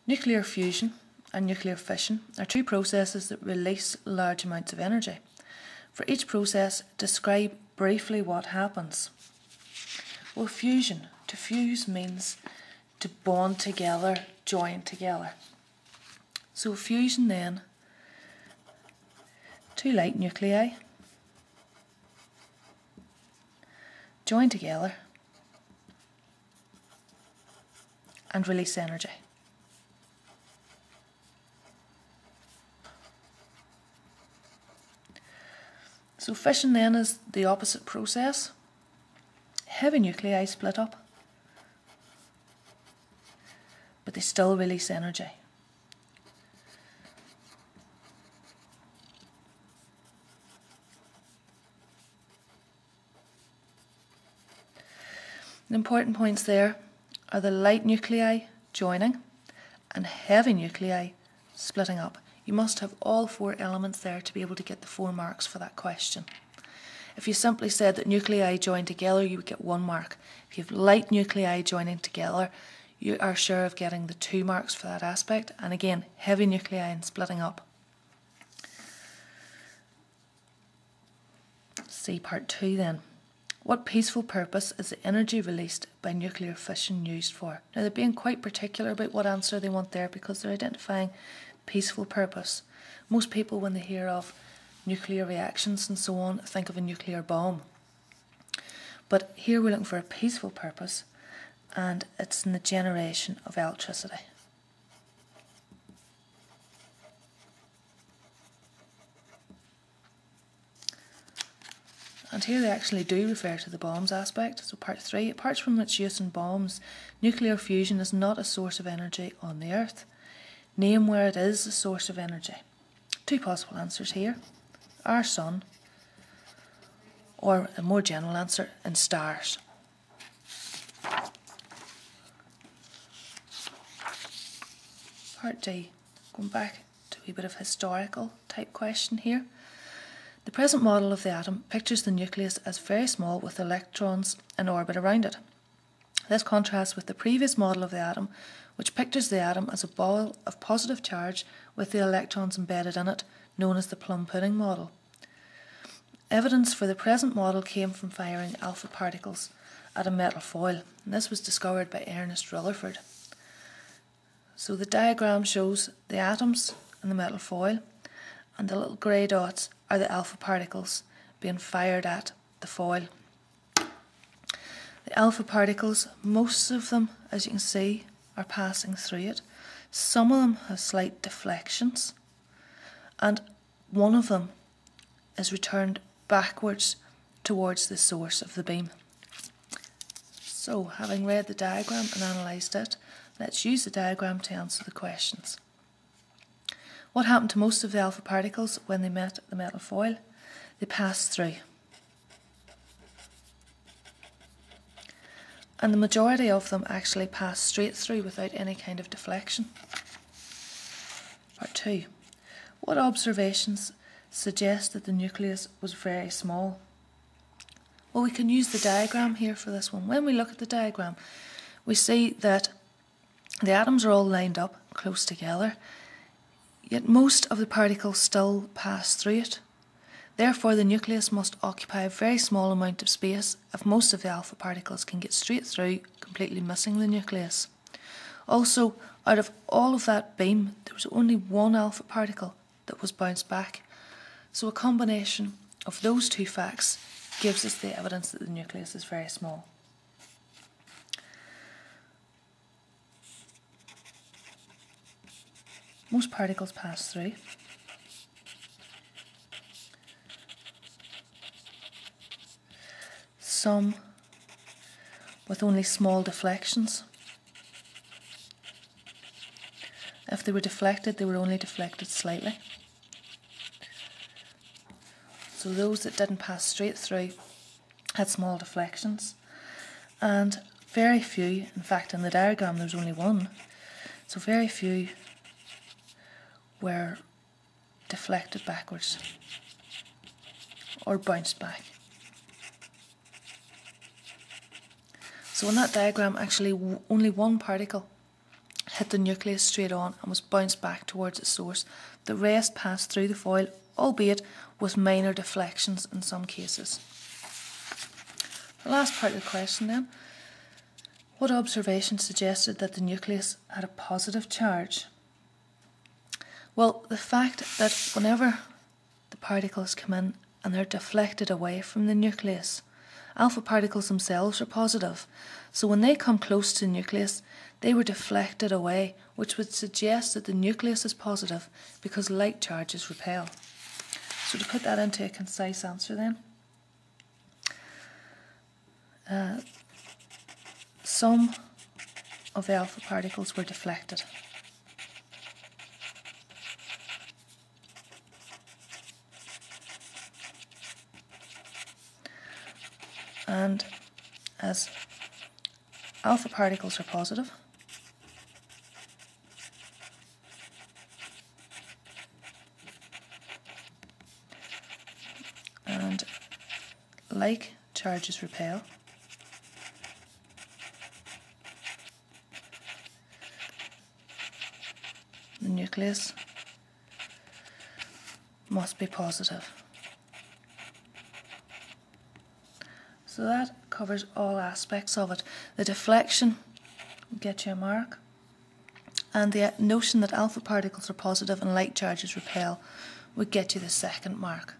Nuclear fusion and nuclear fission are two processes that release large amounts of energy. For each process, describe briefly what happens. Well, fusion. To fuse means to bond together, join together. So fusion then, two light nuclei join together and release energy. So fission then is the opposite process. Heavy nuclei split up, but they still release energy. The important points there are the light nuclei joining and heavy nuclei splitting up. You must have all four elements there to be able to get the 4 marks for that question. If you simply said that nuclei join together, you would get 1 mark. If you have light nuclei joining together, you are sure of getting the 2 marks for that aspect. And again, heavy nuclei and splitting up. See part 2 then. What peaceful purpose is the energy released by nuclear fission used for? Now they're being quite particular about what answer they want there because they're identifying peaceful purpose. Most people, when they hear of nuclear reactions and so on, think of a nuclear bomb. But here we're looking for a peaceful purpose, and it's in the generation of electricity. And here they actually do refer to the bombs aspect. So part 3, apart from its use in bombs, nuclear fusion is not a source of energy on the Earth. Name where it is a source of energy. 2 possible answers here. Our sun, or a more general answer, in stars. Part D, going back to a wee bit of historical type question here. The present model of the atom pictures the nucleus as very small with electrons in orbit around it. This contrasts with the previous model of the atom, which pictures the atom as a ball of positive charge with the electrons embedded in it, known as the plum pudding model. Evidence for the present model came from firing alpha particles at a metal foil, and this was discovered by Ernest Rutherford. So the diagram shows the atoms in the metal foil, and the little grey dots are the alpha particles being fired at the foil. The alpha particles, most of them, as you can see, are passing through it. Some of them have slight deflections, and one of them is returned backwards towards the source of the beam. So, having read the diagram and analysed it, let's use the diagram to answer the questions. What happened to most of the alpha particles when they met the metal foil? They passed through. And the majority of them actually passed straight through without any kind of deflection. Part 2. What observations suggest that the nucleus was very small? Well, we can use the diagram here for this one. When we look at the diagram, we see that the atoms are all lined up close together, yet most of the particles still pass through it. Therefore, the nucleus must occupy a very small amount of space if most of the alpha particles can get straight through, completely missing the nucleus. Also, out of all of that beam, there was only 1 alpha particle that was bounced back. So a combination of those 2 facts gives us the evidence that the nucleus is very small. Most particles pass through. Some with only small deflections. If they were deflected, they were only deflected slightly. So those that didn't pass straight through had small deflections. And very few, in fact in the diagram there's only 1, so very few were deflected backwards or bounced back. So in that diagram, actually only 1 particle hit the nucleus straight on and was bounced back towards its source. The rest passed through the foil, albeit with minor deflections in some cases. The last part of the question then. What observation suggested that the nucleus had a positive charge? Well, the fact that whenever the particles come in and they're deflected away from the nucleus, alpha particles themselves are positive. So when they come close to the nucleus, they were deflected away, which would suggest that the nucleus is positive because light charges repel. So to put that into a concise answer then, some of the alpha particles were deflected. And as alpha particles are positive, and like charges repel, the nucleus must be positive. So that covers all aspects of it. The deflection will get you a mark, and the notion that alpha particles are positive and light charges repel would get you the second mark.